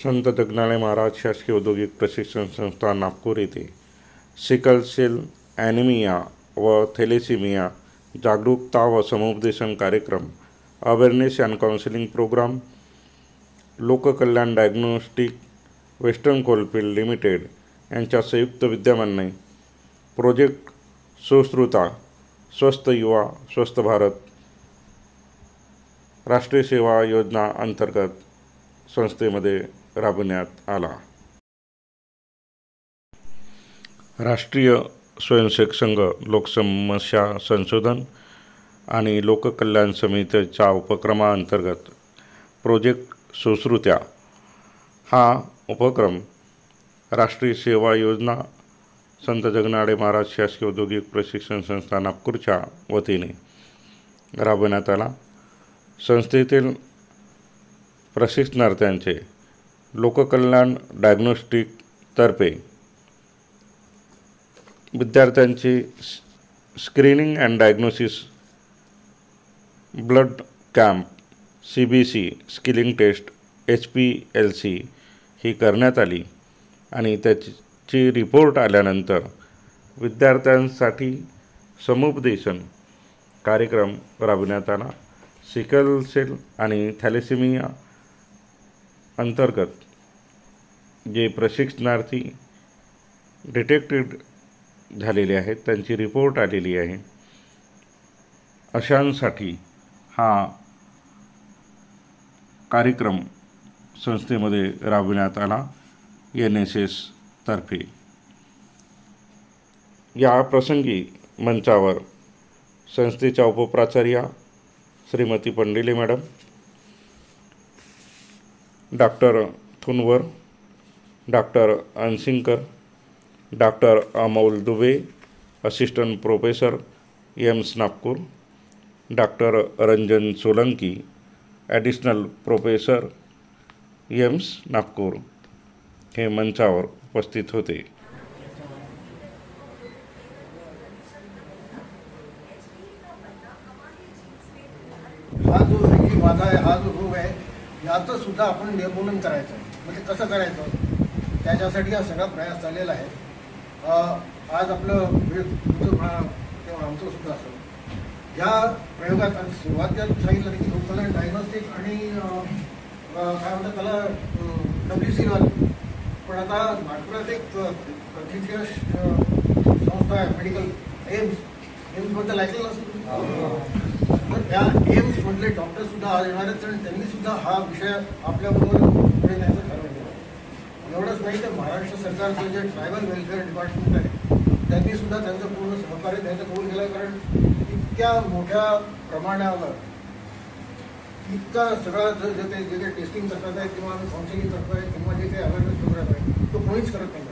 संत जगनाळे महाराज शासकीय औद्योगिक प्रशिक्षण संस्था नागपूर येथे सिकल सेल ॲनिमिया व थॅलेसेमिया जागरूकता व समुपदेशन कार्यक्रम, अवेअरनेस अँड काउन्सिलिंग प्रोग्राम, लोककल्याण डायग्नोस्टिक वेस्टर्न कोलफील्ड लिमिटेड यांच्या संयुक्त विद्यमाने प्रोजेक्ट सुश्रुता स्वस्थ युवा स्वस्थ भारत राष्ट्रीय सेवा योजना अंतर्गत संस्थेमध्ये राबवण्यात आला। राष्ट्रीय स्वयंसेवक संघ लोकसमस्या संशोधन आणि लोककल्याण समितीच्या उपक्रमाअंतर्गत प्रोजेक्ट सुश्रुत्या हा उपक्रम राष्ट्रीय सेवा योजना संत जगनाळे महाराज शासकीय औद्योगिक प्रशिक्षण संस्था नागपूरच्या वतीने राबवण्यात आला। संस्थेतील प्रशिक्षणार्थ्यांचे लोककल्याण डायग्नोस्टिक तर्फे विद्यार्थ्यांची screening and diagnosis blood camp, CBC sickling test, HPLC ही करण्यात आली आणि त्याची रिपोर्ट आल्यानंतर विद्यार्थ्यांसाठी समुपदेशन कार्यक्रम राबवण्यात आला। सिकल सेल आणि थॅलेसेमिया अंतर्गत जे प्रशिक्षणार्थी डिटेक्टेड झालेले आहेत त्यांची रिपोर्ट आलेली आहे, अशांसाठी हा कार्यक्रम संस्थेमध्ये राबविण्यात आला NSS तर्फे। या प्रसंगी मंचावर संस्थेच्या उपप्राचार्या Shrimati Pandile madam, doctor Thunwar, doctor Ansinkar, doctor Amol Dube assistant professor AIIMS Nagpur, doctor Ranjan Solanki additional professor AIIMS Nagpur हे मंचावर उपस्थित होते। हा जो माझा आहे, हा जो रोग आहे, याचं सुद्धा आपण निर्मूलन करायचं आहे। म्हणजे कसं करायचं त्याच्यासाठी हा सगळा प्रयास चाललेला आहे। आज आपलं आमचं सुद्धा असं या प्रयोगात सुरुवातीला सांगितलं की लोककल्याण डायग्नोस्टिक आणि काय म्हणतात त्याला WC1, पण आता नागपुरात एक प्रथितीय संस्था आहे मेडिकल एम्सबद्दल ऐकलेलं असेल। तर त्या एम्समधले डॉक्टर सुद्धा आज येणार आहेत आणि त्यांनी सुद्धा हा विषय आपल्याबरोबर पुढे न्यायचं ठरवलं। एवढंच नाही तर महाराष्ट्र सरकारचं जे ट्रायबल वेलफेअर डिपार्टमेंट आहे त्यांनी सुद्धा त्यांचं पूर्ण सहकार्य द्यायचं कबूल केलं, कारण इतक्या मोठ्या प्रमाणावर इतका सगळा जे काही टेस्टिंग करतात आहे किंवा काउन्सिलिंग करतो आहे किंवा जे काही अवेअरनेस प्रोग्राम आहे तो कोणीच करत नाही।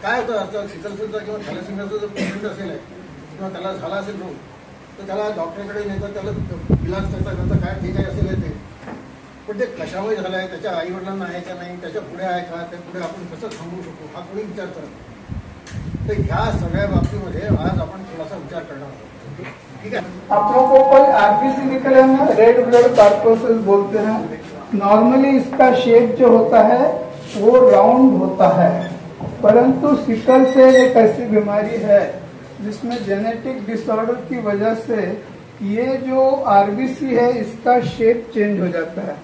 काय होतं आता सिकल सेलचा किंवा थॅलेसेमियाचा जर पेशंट असेल किंवा त्याला झाला असेल रोग तर त्याला डॉक्टरकडे नेतात, त्याला इलाज करता काय जे काही असेल ते, पण ते कशामुळे झालं आहे, त्याच्या आईवडिलांना आहे का नाही, त्याच्या पुढे आहे का, त्या पुढे आपण कसं थांबवू शकतो हा कोणी विचार करत नाही। तर ह्या सगळ्या बाबतीमध्ये आज आपण थोडासा विचार करणार आहोत। ठीक है, आप लोगों को कोई RBC निकले हैं, रेड ब्लड कॉर्पस्कल्स बोलते हैं। नॉर्मली इसका शेप जो होता है वो राउंड होता है, परंतु सिकल सेल एक ऐसी बीमारी है जिसमें जेनेटिक डिसऑर्डर की वजह से ये जो RBC है इसका शेप चेंज हो जाता है।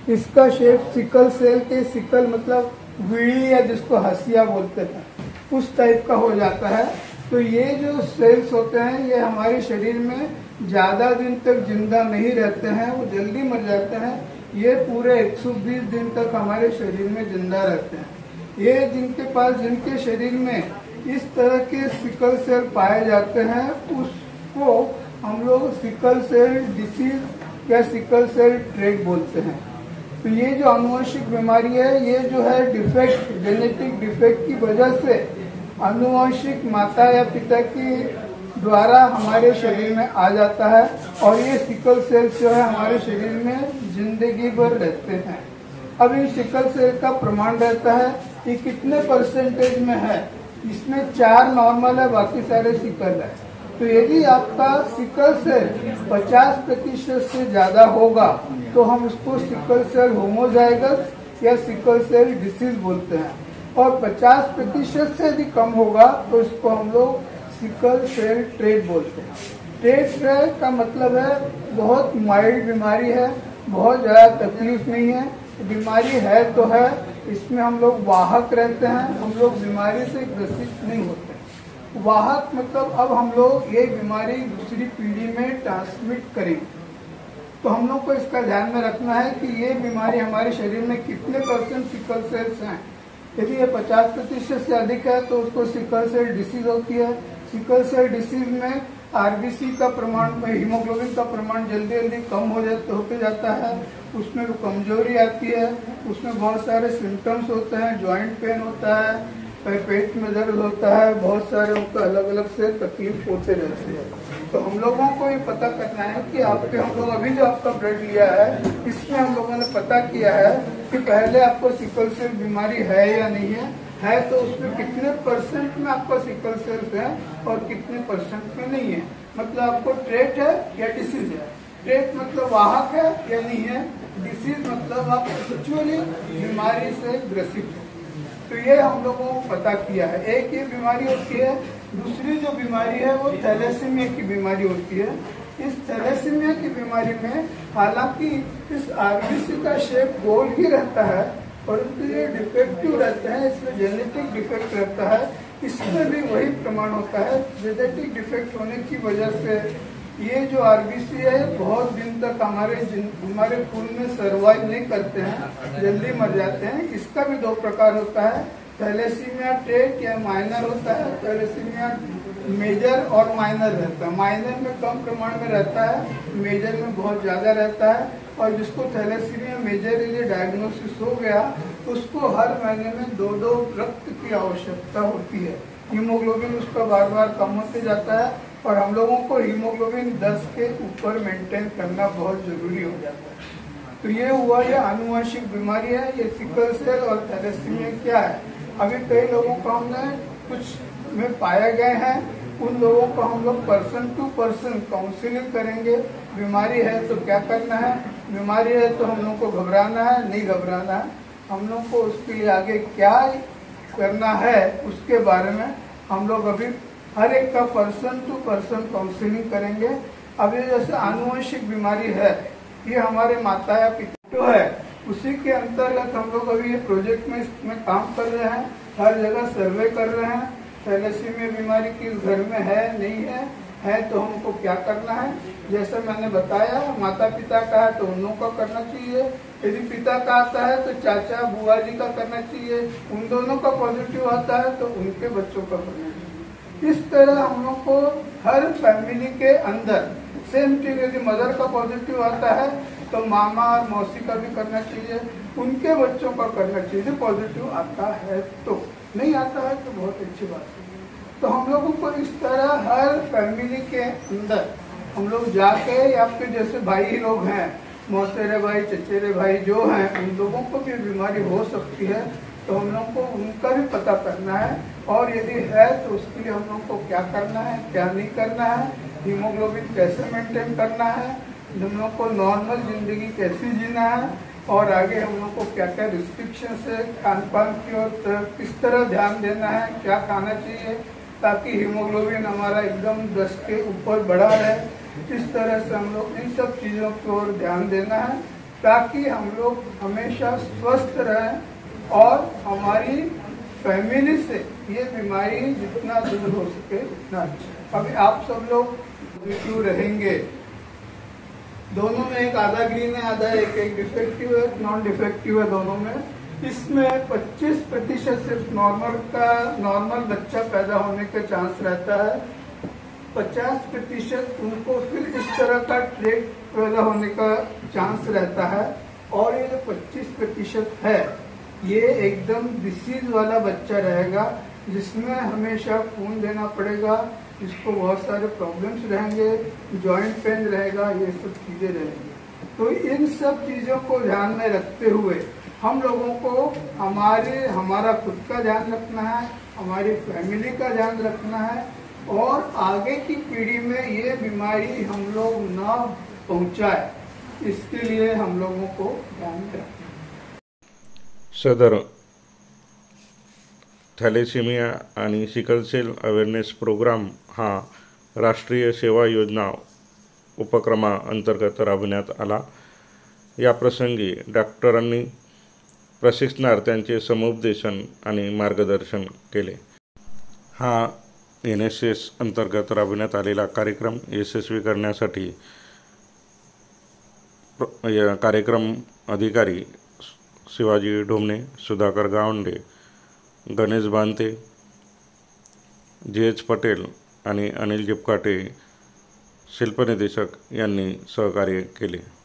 इसका शेप सिकल सेल के, सिकल मतलब विड़ी या जिसको हसिया बोलते हैं, उस टाइप का हो जाता है। तो ये जो सेल्स होते हैं ये हमारे शरीर में ज्यादा दिन तक जिंदा नहीं रहते हैं, वो जल्दी मर जाते हैं। ये पूरे 120 दिन तक हमारे शरीर में जिंदा रहते हैं। ये जिनके शरीर में इस तरह के सिकल सेल पाए जाते हैं उसको हम लोग सिकल सेल डिसीज या सिकल सेल ट्रेट बोलते हैं। तो ये जो आनुवंशिक बीमारी है ये जो है डिफेक्ट, जेनेटिक डिफेक्ट की वजह से आनुवंशिक माता या पिता की द्वारा हमारे शरीर में आ जाता है और ये सिकल सेल्स जो है हमारे शरीर में जिंदगी भर रहते हैं। अब इन सिकल सेल का प्रमाण रहता है कि कितने परसेंटेज में है, इसमें 4 नॉर्मल है, बाकी सारे सिकल है। तो यदि आपका सिकल सेल 50% से ज्यादा होगा तो हम उसको सिकल सेल होमोजाइगस या सिकल सेल डिसीज बोलते हैं। और 50% से यदि कम होगा तो इसको हम लोग सिकल सेल ट्रेट बोलते हैं। ट्रेट का मतलब है बहुत माइल्ड बीमारी है, बहुत ज़्यादा तकलीफ नहीं है, बीमारी है तो है, इसमें हम लोग वाहक रहते हैं, हम लोग बीमारी से ग्रसित नहीं होते। वाहक मतलब अब हम लोग ये बीमारी दूसरी पीढ़ी में ट्रांसमिट करेंगे, तो हम लोग को इसका ध्यान में रखना है कि ये बीमारी हमारे शरीर में कितने % सिकल सेल्स हैं। यदि ये 50% से अधिक है तो उसको सिकल सेल डिसीज होती है। सिकल सेल डिसीज में आरबीसी का प्रमाण, हीमोग्लोबिन का प्रमाण जल्दी जल्दी कम होते जाता है, उसमें कमजोरी आती है, उसमें बहुत सारे सिम्टम्स होते हैं, जॉइंट पेन होता है, पेट में दर्द होता है, बहुत सारे उनको अलग अलग से तकलीफ होते रहते हैं। तो हम लोगों को ये पता करना है कि हम लोग अभी जो आपका ब्लड लिया है इसमें हम लोगों ने पता किया है कि पहले आपको सिकल सेल बीमारी है या नहीं है तो उसमें कितने % में आपका सिकल सेल है और कितने % में नहीं है। मतलब आपको ट्रेट है या डिसीज है। ट्रेट मतलब वाहक है या नहीं है, डिसीज मतलब आप एक्चुअली बीमारी से ग्रसित है। तो ये हम लोगों को पता किया है। एक ये बीमारी होती है, दूसरी जो बीमारी है वो थैलेसीमिया की बीमारी होती है। इस थैलेसीमिया की बीमारी में हालांकि इस आरबीसी का शेप गोल ही रहता है, परंतु ये डिफेक्टिव रहते हैं, इसमें जेनेटिक डिफेक्ट रहता है। इसमें भी वही प्रमाण होता है, जेनेटिक डिफेक्ट होने की वजह से ये जो आरबीसी है बहुत दिन तक हमारे खून में सर्वाइव नहीं करते हैं, जल्दी मर जाते हैं। इसका भी 2 प्रकार होता है, थैलेसीमिया ट्रेट या माइनर होता है। थैलेसीमिया मेजर और माइनर रहता है। माइनर में कम प्रमाण में रहता है, मेजर में बहुत ज्यादा रहता है। और जिसको थैलेसीमिया मेजर यदि डायग्नोसिस हो गया उसको हर महीने में 2 रक्त की आवश्यकता होती है। हीमोग्लोबिन उसका बार बार कम होते जाता है और हम लोगों को हीमोग्लोबिन 10 के ऊपर मेंटेन करना बहुत जरूरी हो जाता है। तो ये हुआ, ये आनुवंशिक बीमारी है। ये सिकल सेल और थैलेसीमिया क्या है, अभी कई लोगों को हमने कुछ में पाए गए हैं, उन लोगों को हम लोग पर्सन टू पर्सन काउंसलिंग करेंगे। बीमारी है तो क्या करना है, बीमारी है तो हम लोग को घबराना है, नहीं घबराना है, हम लोग को उसके लिए आगे क्या करना है उसके बारे में हम लोग अभी हर एक का पर्सन टू पर्सन काउंसलिंग करेंगे। अब ये जैसे आनुवंशिक बीमारी है, ये हमारे माता या पिता जो है उसी के अंतर्गत हम लोग अभी ये प्रोजेक्ट में इसमें काम कर रहे हैं, हर जगह सर्वे कर रहे हैं। थैलेसीमिया बीमारी किस घर में है नहीं है तो हमको क्या करना है, जैसे मैंने बताया माता पिता का है तो उन लोगों का करना चाहिए, यदि पिता का आता है तो चाचा बुआ जी का करना चाहिए, उन दोनों का पॉजिटिव आता है तो उनके बच्चों का करना चाहिए। इस तरह हम लोग को हर फैमिली के अंदर सेम चीज, यदि मदर का पॉजिटिव आता है तो मामा और मौसी का भी करना चाहिए, उनके बच्चों का करना चाहिए पॉजिटिव आता है। तो नहीं आता है तो बहुत अच्छी बात है। तो हम लोगों को इस तरह हर फैमिली के अंदर हम लोग जाके, आपके जैसे भाई लोग हैं, मौसेरे भाई चचेरे भाई जो हैं, उन लोगों को भी बीमारी हो सकती है, तो हम लोग को उनका भी पता करना है। और यदि है तो उसके लिए हम लोग को क्या करना है, क्या नहीं करना है, हीमोग्लोबिन कैसे मेंटेन करना है, हम लोग को नॉर्मल जिंदगी कैसे जीना है, और आगे हम लोग को क्या क्या रिस्ट्रिक्शन है, खान पान की ओर किस तरह ध्यान देना है, क्या खाना चाहिए ताकि हीमोग्लोबिन हमारा एकदम 10 के ऊपर बढ़ा रहे। इस तरह से हम लोग इन सब चीज़ों की ओर ध्यान देना है ताकि हम लोग हमेशा स्वस्थ रहें और हमारी फैमिली से ये बीमारी जितना दूर हो सके उतना अच्छा। अभी आप सब लोग पॉजिटिव रहेंगे, दोनों में एक आधा ग्रीन है, आधा एक डिफेक्टिव है, नॉन डिफेक्टिव है दोनों में। इसमें 25% सिर्फ नॉर्मल बच्चा पैदा होने का चांस रहता है, 50% उनको फिर इस तरह का ट्रेट पैदा होने का चांस रहता है, और ये जो 25% है ये एकदम डिसीज वाला बच्चा रहेगा जिसमें हमेशा खून देना पड़ेगा, जिसको बहुत सारे प्रॉब्लम्स रहेंगे, जॉइंट पेन रहेगा, ये सब चीजें रहेंगी। तो इन सब चीजों को ध्यान में रखते हुए हम लोगों को हमारा खुद का ध्यान रखना है, हमारी फैमिली का ध्यान रखना है, और आगे की पीढ़ी में ये बीमारी हम लोग ना पहुंचाए, इसके लिए हम लोगों को ध्यान रखना है। सदर थॅलेसेमिया आणि सिकल सेल अवेअरनेस प्रोग्राम हा राष्ट्रीय सेवा योजना उपक्रमाअंतर्गत राबविण्यात आला। या प्रसंगी डॉक्टरांनी प्रशिक्षणार्थ्यांचे समुपदेशन आणि मार्गदर्शन केले। हा NSS अंतर्गत राबविण्यात आलेला कार्यक्रम यशस्वी करण्यासाठी कार्यक्रम अधिकारी शिवाजी ढोमणे, सुधाकर गावंडे, गणेश बांते, JH पटेल आणि अनिल जिपकाटे शिल्पनिदेशक यांनी सहकार्य केले।